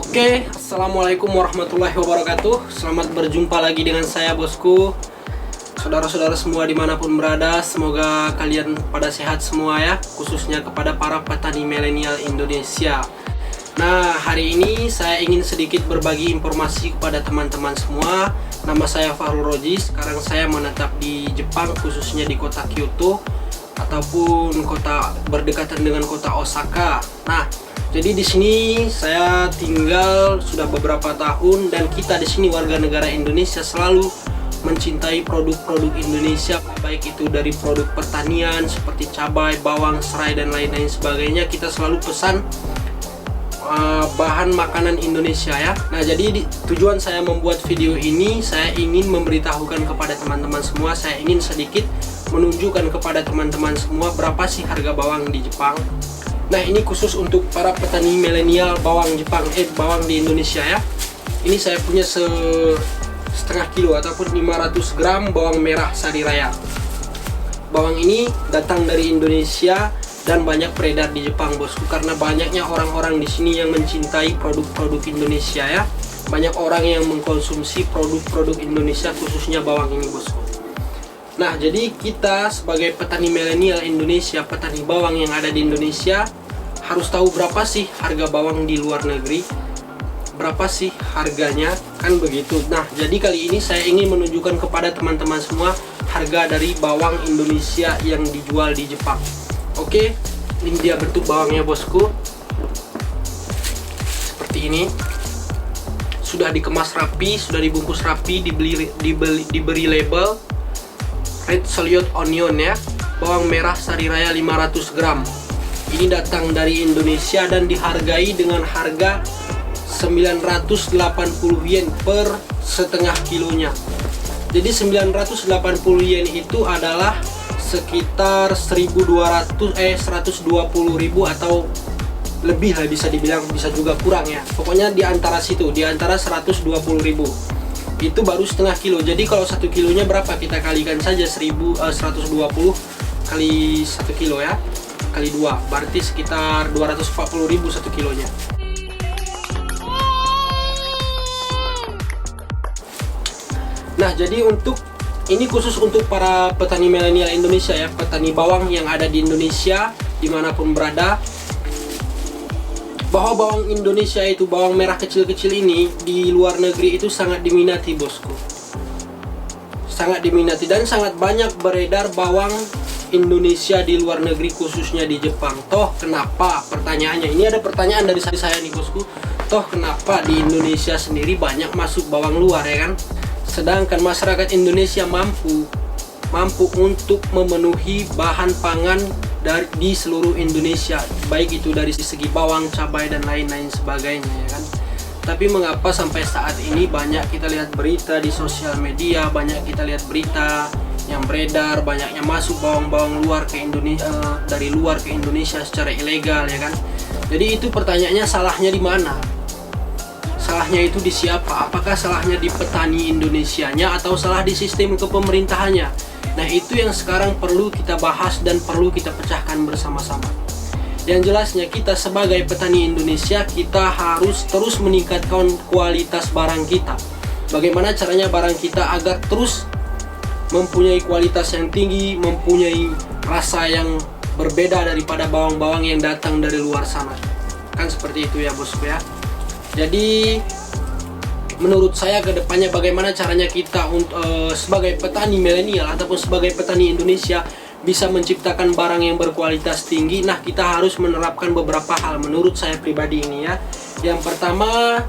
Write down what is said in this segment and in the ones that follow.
Oke, assalamualaikum warahmatullahi wabarakatuh. Selamat berjumpa lagi dengan saya, bosku. Saudara-saudara semua dimanapun berada, semoga kalian pada sehat semua ya, khususnya kepada para petani milenial Indonesia. Nah, hari ini saya ingin sedikit berbagi informasi kepada teman-teman semua. Nama saya Fahrul Roji. Sekarang saya menetap di Jepang, khususnya di kota Kyoto ataupun kota berdekatan dengan kota Osaka. Nah, jadi di sini saya tinggal sudah beberapa tahun, dan kita di sini warga negara Indonesia selalu mencintai produk-produk Indonesia, baik itu dari produk pertanian seperti cabai, bawang, serai dan lain-lain sebagainya. Kita selalu pesan bahan makanan Indonesia ya. Nah, jadi tujuan saya membuat video ini, saya ingin memberitahukan kepada teman-teman semua, saya ingin sedikit menunjukkan kepada teman-teman semua berapa sih harga bawang di Jepang. Nah, ini khusus untuk para petani milenial bawang Jepang, bawang di Indonesia ya. Ini saya punya setengah kilo ataupun 500 gram bawang merah Sari Raya. Bawang ini datang dari Indonesia dan banyak beredar di Jepang, bosku, karena banyaknya orang-orang di sini yang mencintai produk-produk Indonesia ya. Banyak orang yang mengkonsumsi produk-produk Indonesia, khususnya bawang ini, bosku. Nah, jadi kita sebagai petani milenial Indonesia, petani bawang yang ada di Indonesia, harus tahu berapa sih harga bawang di luar negeri, berapa sih harganya, kan begitu. Nah, jadi kali ini saya ingin menunjukkan kepada teman-teman semua harga dari bawang Indonesia yang dijual di Jepang. Oke, ini dia bentuk bawangnya, bosku. Seperti ini. Sudah dikemas rapi, sudah dibungkus rapi, diberi label red salute onion ya. Bawang merah Sari Raya 500 gram. Ini datang dari Indonesia dan dihargai dengan harga 980 yen per setengah kilonya. Jadi 980 yen itu adalah sekitar 120.000 atau lebih lah, bisa dibilang, bisa juga kurang ya. Pokoknya di antara situ, di antara 120.000. Itu baru setengah kilo. Jadi kalau 1 kilonya berapa, kita kalikan saja 120 kali 1 kilo ya, kali 2, berarti sekitar 240.000 1 kilonya. Nah, jadi untuk ini khusus untuk para petani milenial Indonesia ya, petani bawang yang ada di Indonesia dimanapun berada, bahwa bawang Indonesia itu, bawang merah kecil-kecil ini di luar negeri itu sangat diminati, bosku. Sangat diminati dan sangat banyak beredar bawang Indonesia di luar negeri, khususnya di Jepang. Toh kenapa, pertanyaannya, ini ada pertanyaan dari saya nih, bosku. Toh kenapa di Indonesia sendiri banyak masuk bawang luar ya kan? Sedangkan masyarakat Indonesia mampu untuk memenuhi bahan pangan di seluruh Indonesia, baik itu dari segi bawang, cabai dan lain-lain sebagainya ya kan. Tapi mengapa sampai saat ini banyak kita lihat berita di sosial media, banyak kita lihat berita yang beredar, banyaknya masuk bawang-bawang luar ke Indonesia, dari luar ke Indonesia secara ilegal ya kan. Jadi itu pertanyaannya, salahnya di mana? Salahnya itu di siapa? Apakah salahnya di petani Indonesianya atau salah di sistem kepemerintahannya? Nah, itu yang sekarang perlu kita bahas dan perlu kita pecahkan bersama-sama. Yang jelasnya, kita sebagai petani Indonesia, kita harus terus meningkatkan kualitas barang kita. Bagaimana caranya barang kita agar terus mempunyai kualitas yang tinggi, mempunyai rasa yang berbeda daripada bawang-bawang yang datang dari luar sana. Kan seperti itu ya, bosku ya. Jadi menurut saya ke depannya, bagaimana caranya kita sebagai petani milenial ataupun sebagai petani Indonesia bisa menciptakan barang yang berkualitas tinggi. Nah, kita harus menerapkan beberapa hal menurut saya pribadi ini ya. Yang pertama,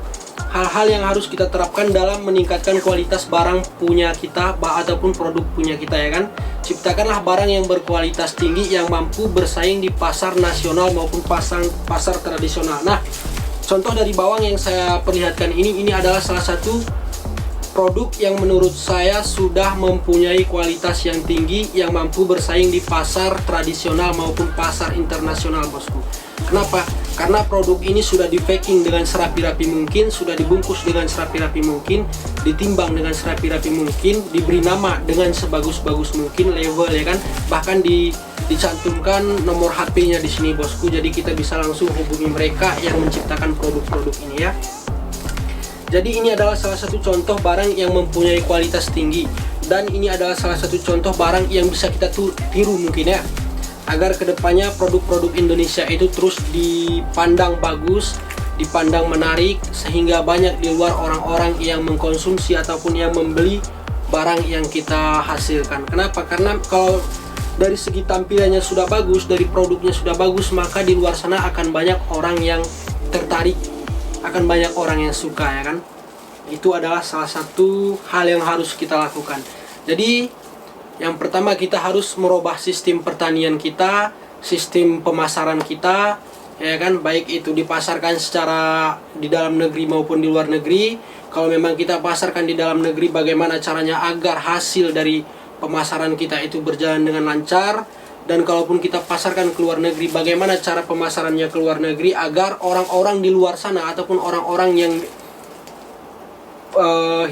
hal-hal yang harus kita terapkan dalam meningkatkan kualitas barang punya kita ataupun produk punya kita ya kan. Ciptakanlah barang yang berkualitas tinggi yang mampu bersaing di pasar nasional maupun pasar tradisional. Nah, contoh dari bawang yang saya perlihatkan ini adalah salah satu produk yang menurut saya sudah mempunyai kualitas yang tinggi, yang mampu bersaing di pasar tradisional maupun pasar internasional, bosku. Kenapa? Karena produk ini sudah di packing dengan serapi-rapi mungkin, sudah dibungkus dengan serapi-rapi mungkin, ditimbang dengan serapi-rapi mungkin, diberi nama dengan sebagus-bagus mungkin, label ya kan, bahkan dicantumkan nomor HP-nya di sini, bosku. Jadi kita bisa langsung hubungi mereka yang menciptakan produk-produk ini ya. Jadi ini adalah salah satu contoh barang yang mempunyai kualitas tinggi, dan ini adalah salah satu contoh barang yang bisa kita tiru mungkin ya, agar kedepannya produk-produk Indonesia itu terus dipandang bagus, dipandang menarik, sehingga banyak di luar orang-orang yang mengkonsumsi ataupun yang membeli barang yang kita hasilkan. Kenapa? Karena kalau dari segi tampilannya sudah bagus, dari produknya sudah bagus, maka di luar sana akan banyak orang yang tertarik, akan banyak orang yang suka, ya kan? Itu adalah salah satu hal yang harus kita lakukan. Jadi yang pertama, kita harus merubah sistem pertanian kita, sistem pemasaran kita, ya kan, baik itu dipasarkan secara di dalam negeri maupun di luar negeri. Kalau memang kita pasarkan di dalam negeri, bagaimana caranya agar hasil dari pemasaran kita itu berjalan dengan lancar. Dan kalaupun kita pasarkan ke luar negeri, bagaimana cara pemasarannya ke luar negeri agar orang-orang di luar sana ataupun orang-orang yang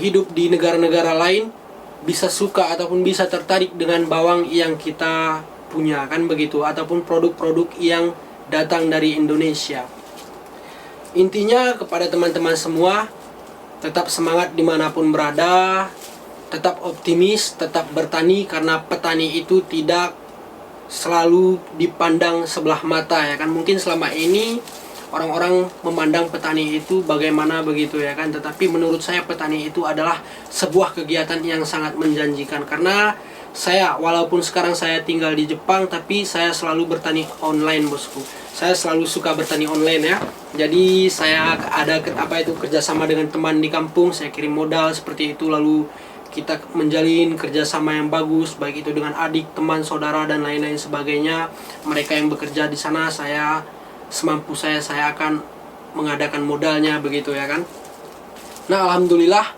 hidup di negara-negara lain bisa suka ataupun bisa tertarik dengan bawang yang kita punya, kan begitu, ataupun produk-produk yang datang dari Indonesia. Intinya kepada teman-teman semua, tetap semangat dimanapun berada, tetap optimis, tetap bertani, karena petani itu tidak selalu dipandang sebelah mata, ya kan. Mungkin selama ini orang-orang memandang petani itu bagaimana begitu, ya kan. Tetapi menurut saya petani itu adalah sebuah kegiatan yang sangat menjanjikan. Karena saya, walaupun sekarang saya tinggal di Jepang, tapi saya selalu bertani online, bosku. Saya selalu suka bertani online, ya. Jadi saya ada kerjasama dengan teman di kampung, saya kirim modal seperti itu, lalu kita menjalin kerjasama yang bagus, baik itu dengan adik, teman, saudara, dan lain-lain sebagainya. Mereka yang bekerja di sana, saya semampu saya akan mengadakan modalnya, begitu, ya kan. Nah, alhamdulillah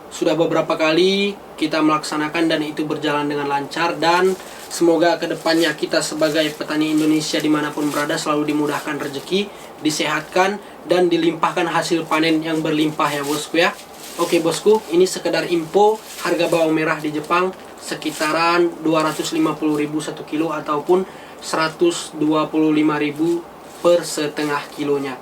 sudah beberapa kali kita melaksanakan dan itu berjalan dengan lancar, dan semoga kedepannya kita sebagai petani Indonesia dimanapun berada selalu dimudahkan rezeki, disehatkan, dan dilimpahkan hasil panen yang berlimpah, ya bosku, ya. Oke bosku, ini sekedar info harga bawang merah di Jepang sekitaran 250.000 1 kilo ataupun 125.000 per setengah kilonya.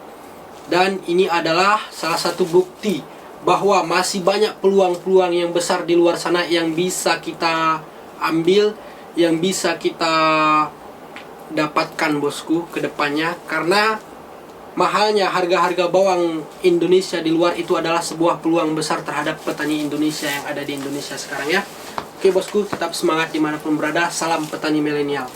Dan ini adalah salah satu bukti bahwa masih banyak peluang-peluang yang besar di luar sana yang bisa kita ambil, yang bisa kita dapatkan, bosku, ke depannya. Karena mahalnya harga-harga bawang Indonesia di luar itu adalah sebuah peluang besar terhadap petani Indonesia yang ada di Indonesia sekarang, ya. Oke bosku, tetap semangat dimanapun berada. Salam petani milenial.